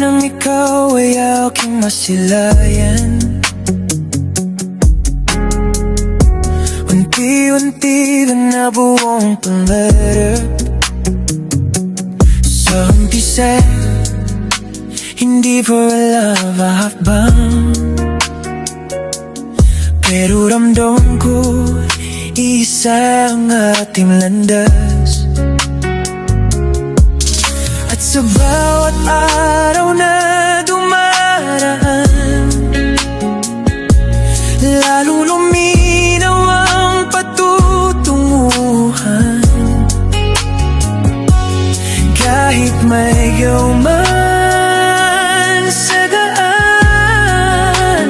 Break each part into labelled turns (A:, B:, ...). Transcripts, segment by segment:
A: nang ikaw ay aking masilayan. Unti-unti ka na buong pangarap. Sa umpisa, hindi for love ahakbang, pero ramdam ko isa ang ating landas. At sa bawat araw na dumaraan, lalong luminaw ang patutunguhan. Kahit may man sa daan,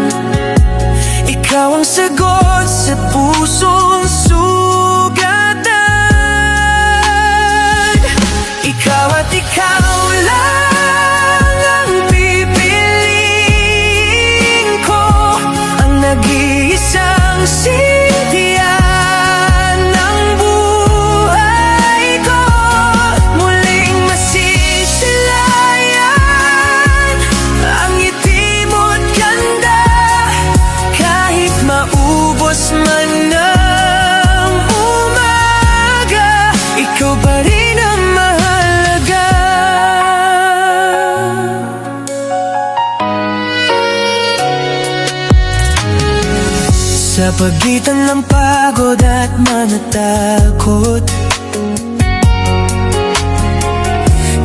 A: ikaw ang sagot sa pusong sugatan. Ikaw at ikaw lang ang pipiliin ko, ang nag-iisang sintihan ng buhay ko. Muling masisilayan ang ngiti mo't ganda, kahit maubos man ng umaga, ikaw pa rin ang mahalaga. Sa pagitan ng pagod at manatakot,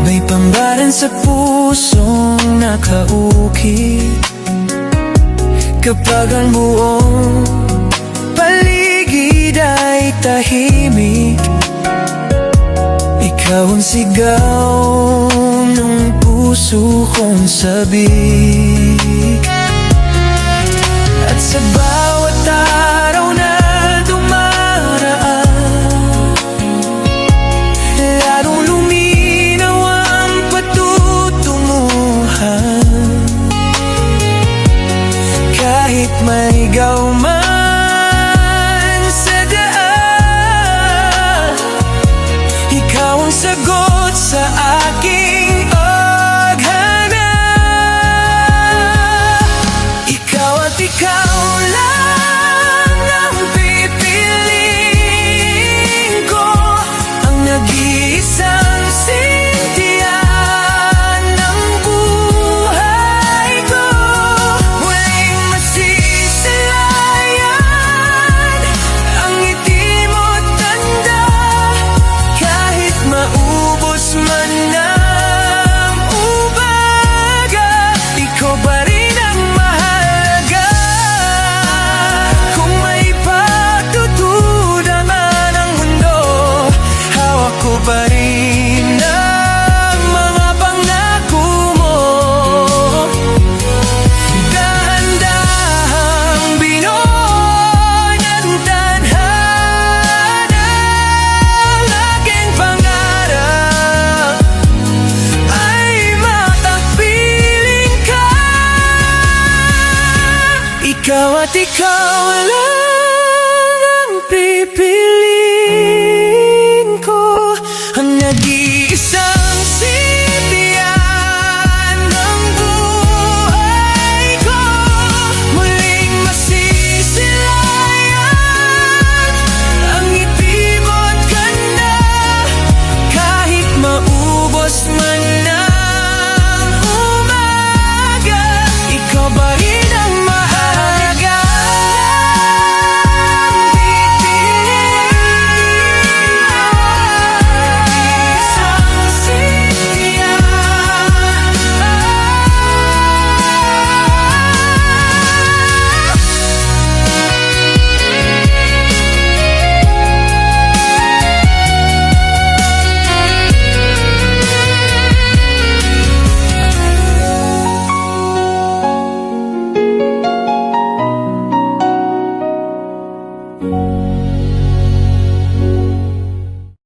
A: may pambaran sa pusong nakaukit. Kapag ang buong paligid ay tahimik, ikaw ang sigaw ng puso kong sabik. At sa bawat araw na dumaraan, lalong luminaw ang patutunguhan. Kahit may man sa daan, ikaw ang sagot sa aking aghana. Ikaw at ikaw lang ang pipiliin ko, ang nag-iisang sintihan ng buhay ko. Muling masisilayan ang ngiti mo't tanda, kahit maubos man ng umaga, ikaw pa rin ang mahalaga. Kung may pagtutudangan ang mundo, hawak ko pa rin ang mga pangako mo. Dahan-dahang binuo ng tadhana, ang aking pangarap ay makapiling ka. Ikaw at ikaw lang ang pipiliin